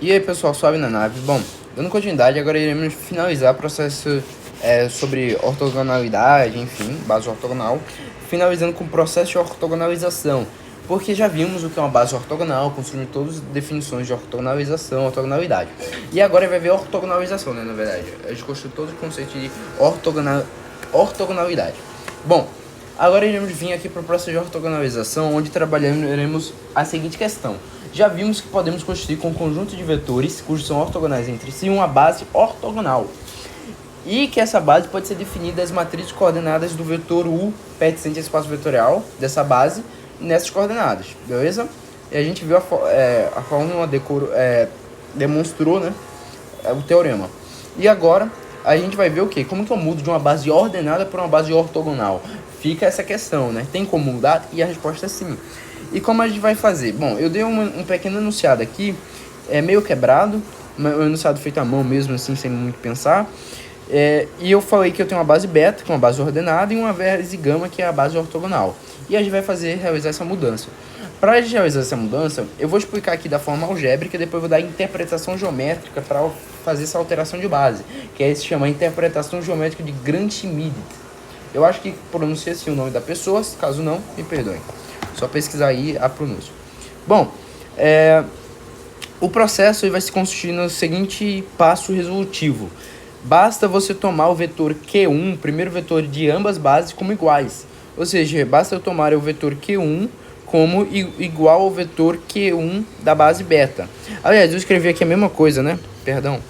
E aí pessoal, suave na nave. Bom, dando continuidade, agora iremos finalizar o processo sobre ortogonalidade, enfim, base ortogonal, finalizando com o processo de ortogonalização, porque já vimos o que é uma base ortogonal, construímos todas as definições de ortogonalização, ortogonalidade. E agora vai ver ortogonalização, né, na verdade. A gente construiu todo o conceito de ortogonalidade. Bom, agora iremos vir aqui para o processo de ortogonalização, onde trabalharemos a seguinte questão. Já vimos que podemos construir com um conjunto de vetores, cujos são ortogonais entre si, uma base ortogonal. E que essa base pode ser definida as matrizes coordenadas do vetor U pertencente ao espaço vetorial dessa base nessas coordenadas, beleza? E a gente viu a fórmula demonstrou, né, o teorema. E agora a gente vai ver o que? Como que eu mudo de uma base ordenada para uma base ortogonal? Fica essa questão, né? Tem como mudar? E a resposta é sim. E como a gente vai fazer? Bom, eu dei um pequeno enunciado aqui, meio quebrado, um enunciado feito à mão mesmo, assim, sem muito pensar. E eu falei que eu tenho uma base beta, que é uma base ordenada, e uma base gama, que é a base ortogonal. E a gente vai realizar essa mudança. Para a gente realizar essa mudança, eu vou explicar aqui da forma algébrica, e depois vou dar a interpretação geométrica para fazer essa alteração de base, que aí se chama interpretação geométrica de Gram-Schmidt. Eu acho que pronunciei assim o nome da pessoa, caso não, me perdoem. Só pesquisar aí a pronúncia. Bom, o processo vai se constituir no seguinte passo resolutivo. Basta você tomar o vetor Q1, primeiro vetor de ambas bases, como iguais. Ou seja, basta eu tomar o vetor Q1 como igual ao vetor Q1 da base beta. Aliás, eu escrevi aqui a mesma coisa, né? Perdão.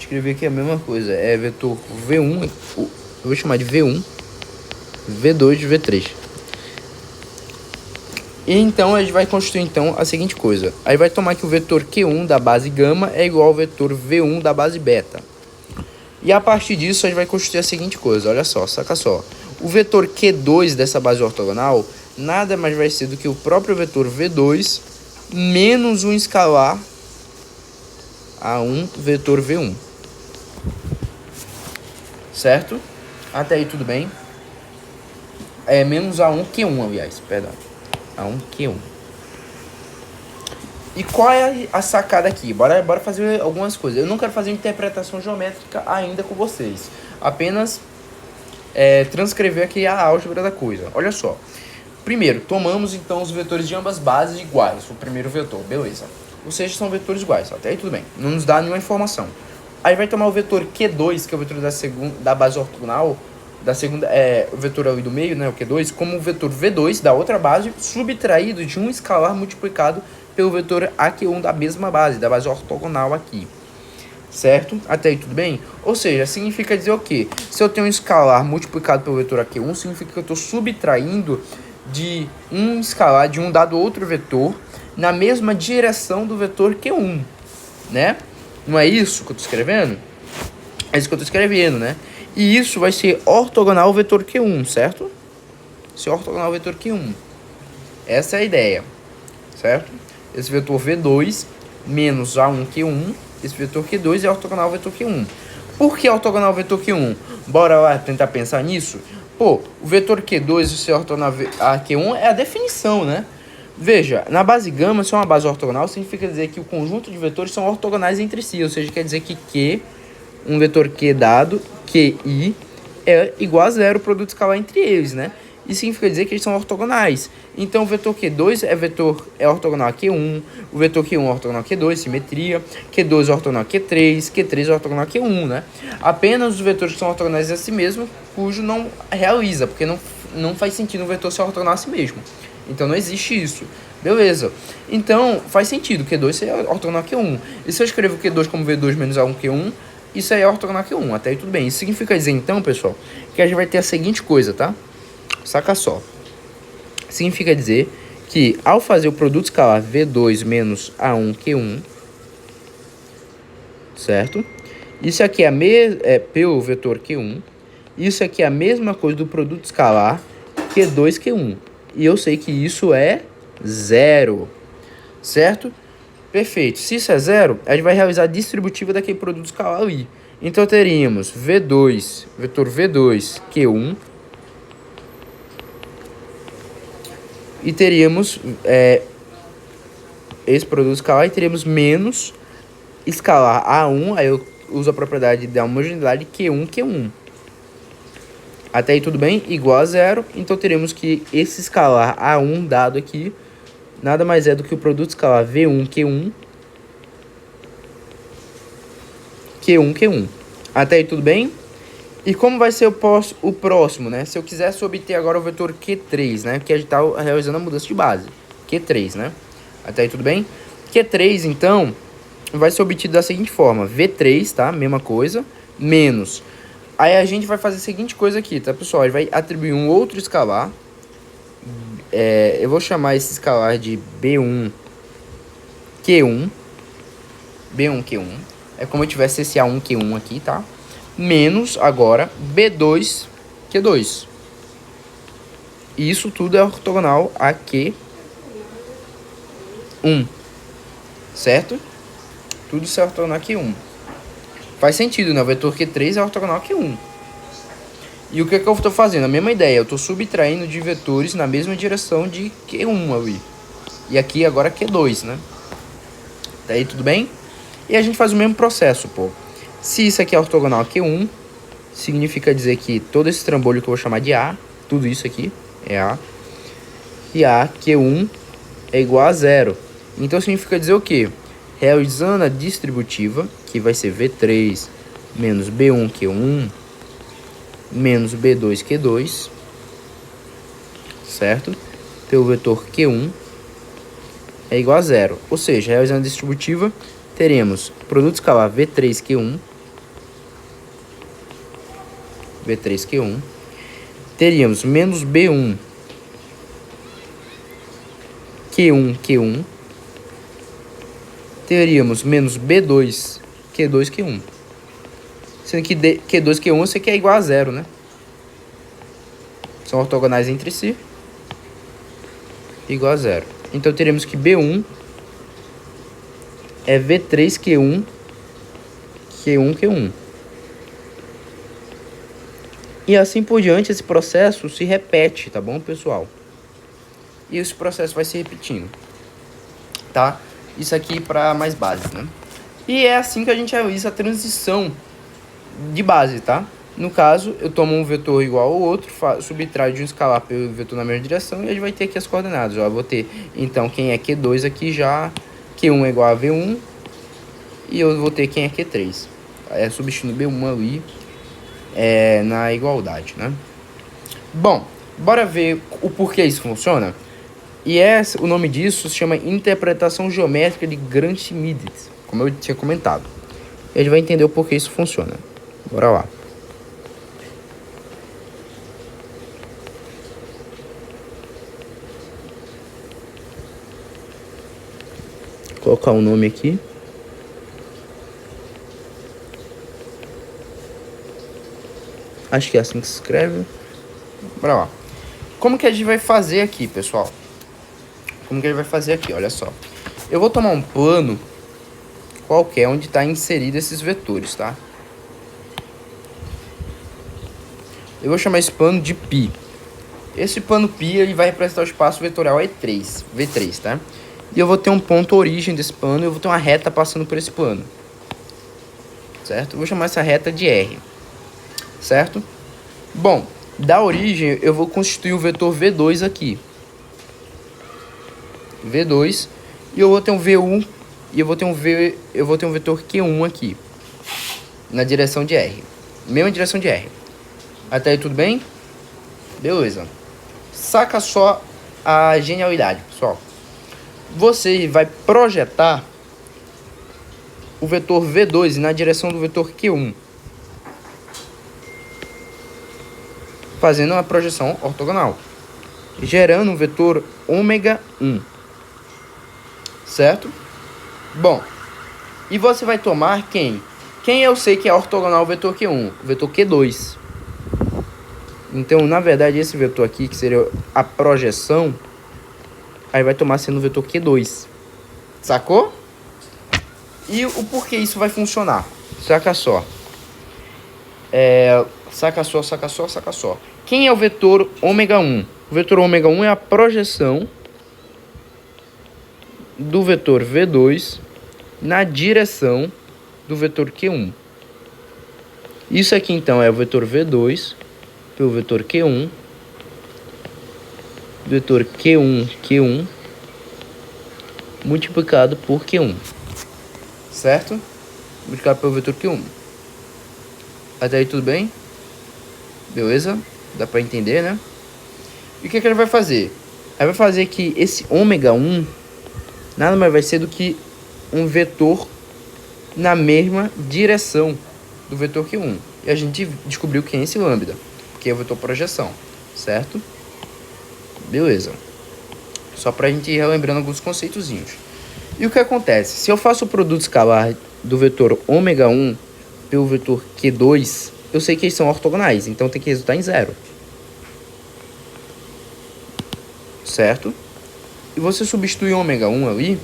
Escrevi aqui a mesma coisa. É vetor V1, eu vou chamar de V1, V2 e V3. E então a gente vai construir então a seguinte coisa. Aí vai tomar que o vetor Q1 da base gama é igual ao vetor V1 da base beta. E a partir disso a gente vai construir a seguinte coisa. Olha só, saca só. O vetor Q2 dessa base ortogonal nada mais vai ser do que o próprio vetor V2 menos um escalar a um vetor V1. Certo? Até aí tudo bem? Menos A1 Q1, aliás, perdão. A1 Q1. E qual é a sacada aqui? Bora fazer algumas coisas. Eu não quero fazer interpretação geométrica ainda com vocês. Apenas transcrever aqui a álgebra da coisa. Olha só. Primeiro, tomamos então os vetores de ambas bases iguais. O primeiro vetor, beleza. Ou seja, são vetores iguais. Até aí tudo bem. Não nos dá nenhuma informação. Aí vai tomar o vetor Q2, que é o vetor da base ortogonal. Da segunda, o vetor ali do meio, né, o Q2, como o vetor V2 da outra base, subtraído de um escalar multiplicado pelo vetor AQ1 da mesma base, da base ortogonal aqui. Certo? Até aí tudo bem? Ou seja, significa dizer o quê? Se eu tenho um escalar multiplicado pelo vetor AQ1, significa que eu estou subtraindo de um escalar de um dado outro vetor na mesma direção do vetor Q1, né? Não é isso que eu estou escrevendo? É isso que eu estou escrevendo, né? E isso vai ser ortogonal ao vetor Q1, certo? Ser ortogonal ao vetor Q1. Essa é a ideia, certo? Esse vetor V2 menos A1 Q1, esse vetor Q2 é ortogonal ao vetor Q1. Por que ortogonal ao vetor Q1? Bora lá tentar pensar nisso? Pô, o vetor Q2 ser ortogonal a Q1 é a definição, né? Veja, na base gama, se é uma base ortogonal, significa dizer que o conjunto de vetores são ortogonais entre si, ou seja, quer dizer que Q, um vetor Q dado, QI, é igual a zero o produto escalar entre eles, né? Isso significa dizer que eles são ortogonais. Então, o vetor Q2 é ortogonal a Q1, o vetor Q1 é ortogonal a Q2, simetria, Q2 é ortogonal a Q3, Q3 é ortogonal a Q1, né? Apenas os vetores que são ortogonais a si mesmo, cujo não realiza, porque não faz sentido um vetor ser ortogonal a si mesmo. Então, não existe isso. Beleza. Então, faz sentido Q2 ser ortogonal a Q1. E se eu escrevo Q2 como V2 menos A1 Q1, isso aí é ortogonal a Q1, até aí tudo bem. Isso significa dizer, então, pessoal, que a gente vai ter a seguinte coisa, tá? Saca só. Significa dizer que, ao fazer o produto escalar V2 menos A1 Q1, certo? Isso aqui é pelo vetor Q1. Isso aqui é a mesma coisa do produto escalar Q2 Q1. E eu sei que isso é zero, certo? Perfeito. Se isso é zero, a gente vai realizar a distributiva daquele produto escalar ali. Então, teríamos V2, vetor V2, Q1. E teríamos esse produto escalar e teremos menos escalar A1, aí eu uso a propriedade da homogeneidade Q1, Q1. Até aí tudo bem? Igual a zero. Então teremos que esse escalar A1 dado aqui nada mais é do que o produto escalar V1, Q1, Q1, Q1. Até aí tudo bem? E como vai ser o próximo, né? Se eu quisesse obter agora o vetor Q3, né? Que a gente está realizando a mudança de base. Q3, né? Até aí tudo bem? Q3, então, vai ser obtido da seguinte forma. V3, tá? Mesma coisa. Menos. Aí a gente vai fazer a seguinte coisa aqui, tá, pessoal? A gente vai atribuir um outro escalar. Eu vou chamar esse escalar de B1, Q1. B1, Q1. É como eu tivesse esse A1, Q1 aqui, tá? Menos, agora, B2, Q2. E isso tudo é ortogonal a Q1. Certo? Tudo isso é ortogonal a Q1. Faz sentido, né? O vetor Q3 é ortogonal a Q1. E o que eu estou fazendo? A mesma ideia. Eu estou subtraindo de vetores na mesma direção de Q1 ali. E aqui agora Q2, né? Daí tudo bem? E a gente faz o mesmo processo, pô. Se isso aqui é ortogonal a Q1, significa dizer que todo esse trambolho que eu vou chamar de A, tudo isso aqui é A, e A, Q1, é igual a zero. Então significa dizer o quê? Realizando a distributiva, que vai ser V3 menos B1, Q1, menos B2, Q2, certo? Então o vetor Q1 é igual a zero. Ou seja, realizando a distributiva, teremos produto escalar V3, Q1, V3, Q1. Teríamos menos B1, Q1, Q1. Teríamos menos B2, Q2, Q1. Sendo que Q2, Q1 isso aqui é igual a zero, né? São ortogonais entre si. Igual a zero. Então teremos que B1 é V3, Q1, Q1, Q1. E assim por diante, esse processo se repete, tá bom, pessoal? E esse processo vai se repetindo, tá? Isso aqui para mais base, né? E é assim que a gente realiza a transição de base, tá? No caso, eu tomo um vetor igual ao outro, subtraio de um escalar pelo vetor na mesma direção e a gente vai ter aqui as coordenadas. Ó, eu vou ter, então, quem é Q2 aqui já, Q1 é igual a V1 e eu vou ter quem é Q3. Substituindo B1 ali na igualdade, né? Bom, bora ver o porquê isso funciona? E o nome disso se chama interpretação geométrica de Gram-Schmidt, como eu tinha comentado. E a gente vai entender o porquê isso funciona. Bora lá. Vou colocar um nome aqui. Acho que é assim que se escreve. Bora lá. Como que a gente vai fazer aqui, pessoal? Como que a gente vai fazer aqui? Olha só. Eu vou tomar um plano qualquer onde está inserido esses vetores, tá? Eu vou chamar esse plano de π. Esse plano π ele vai representar o espaço vetorial V3, tá? E eu vou ter um ponto origem desse plano e eu vou ter uma reta passando por esse plano. Certo? Eu vou chamar essa reta de R. Certo? Bom, da origem eu vou constituir o vetor V2 aqui. V2 e eu vou ter um V1 e eu vou ter um vetor Q1 aqui na direção de R. Mesma direção de R. Até aí tudo bem? Beleza. Saca só a genialidade, pessoal. Você vai projetar o vetor V2 na direção do vetor Q1. Fazendo uma projeção ortogonal. Gerando um vetor ômega 1. Certo? Bom. E você vai tomar quem? Quem eu sei que é ortogonal ao vetor Q1? O vetor Q2. Então, na verdade, esse vetor aqui, que seria a projeção, aí vai tomar sendo o vetor Q2. Sacou? E o porquê isso vai funcionar? Saca só. Saca só. Quem é o vetor ômega 1? O vetor ômega 1 é a projeção do vetor V2 na direção do vetor Q1. Isso aqui, então, é o vetor V2 pelo vetor Q1, vetor Q1 multiplicado por Q1, certo? Multiplicado pelo vetor Q1. Até aí tudo bem? Beleza? Dá pra entender, né? E o que ele vai fazer? Ele vai fazer que esse ômega 1 nada mais vai ser do que um vetor na mesma direção do vetor Q1. E a gente descobriu quem é esse lambda, que é o vetor projeção, certo? Beleza. Só pra gente ir relembrando alguns conceitozinhos. E o que acontece? Se eu faço o produto escalar do vetor ômega 1 pelo vetor Q2, eu sei que eles são ortogonais, então tem que resultar em zero. Certo? E você substitui o ômega 1 ali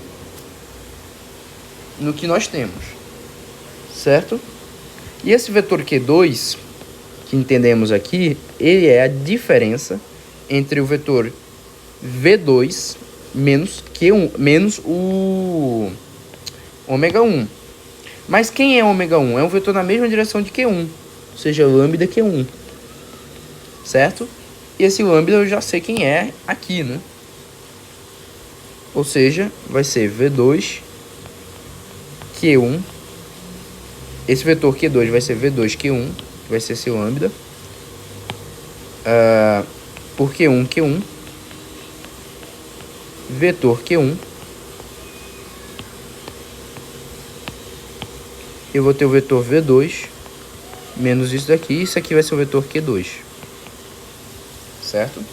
no que nós temos. Certo? E esse vetor Q2, que entendemos aqui, ele é a diferença entre o vetor V2 menos Q1, menos o ômega 1. Mas quem é ômega 1? É um vetor na mesma direção de Q1, ou seja, lambda Q1. Certo? E esse lambda eu já sei quem é aqui, né? Ou seja, vai ser V2 Q1. Esse vetor Q2 vai ser V2 Q1, que vai ser esse lambda, por Q1 Q1, vetor Q1. Eu vou ter o vetor V2 menos isso daqui. Isso aqui vai ser o vetor Q2. Certo?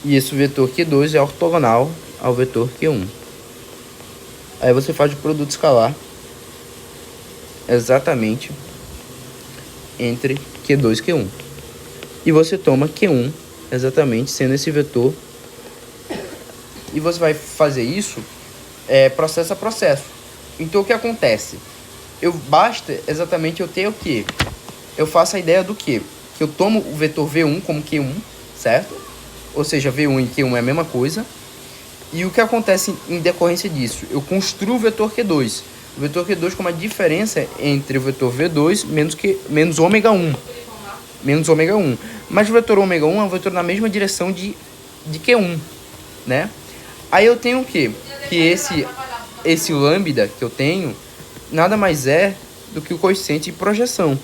E esse vetor Q2 é ortogonal ao vetor Q1. Aí você faz o produto escalar exatamente entre Q2 e Q1. E você toma Q1 exatamente sendo esse vetor. E você vai fazer isso processo a processo. Então o que acontece? Basta exatamente eu ter o quê? Eu faço a ideia do quê? Que eu tomo o vetor V1 como Q1, certo? Ou seja, V1 e Q1 é a mesma coisa. E o que acontece em decorrência disso? Eu construo o vetor Q2. O vetor Q2 como a diferença entre o vetor V2 menos ômega 1. Menos ômega 1. Mas o vetor ômega 1 é um vetor na mesma direção de Q1, né? Aí eu tenho o quê? Que esse lambda que eu tenho nada mais é do que o coeficiente de projeção,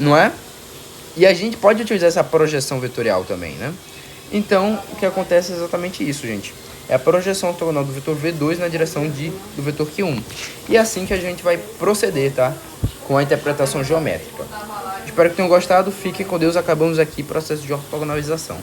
não é? E a gente pode utilizar essa projeção vetorial também, né? Então, o que acontece é exatamente isso, gente. É a projeção ortogonal do vetor V2 na direção do vetor Q1. E é assim que a gente vai proceder, tá? Com a interpretação geométrica. Espero que tenham gostado. Fiquem com Deus. Acabamos aqui o processo de ortogonalização.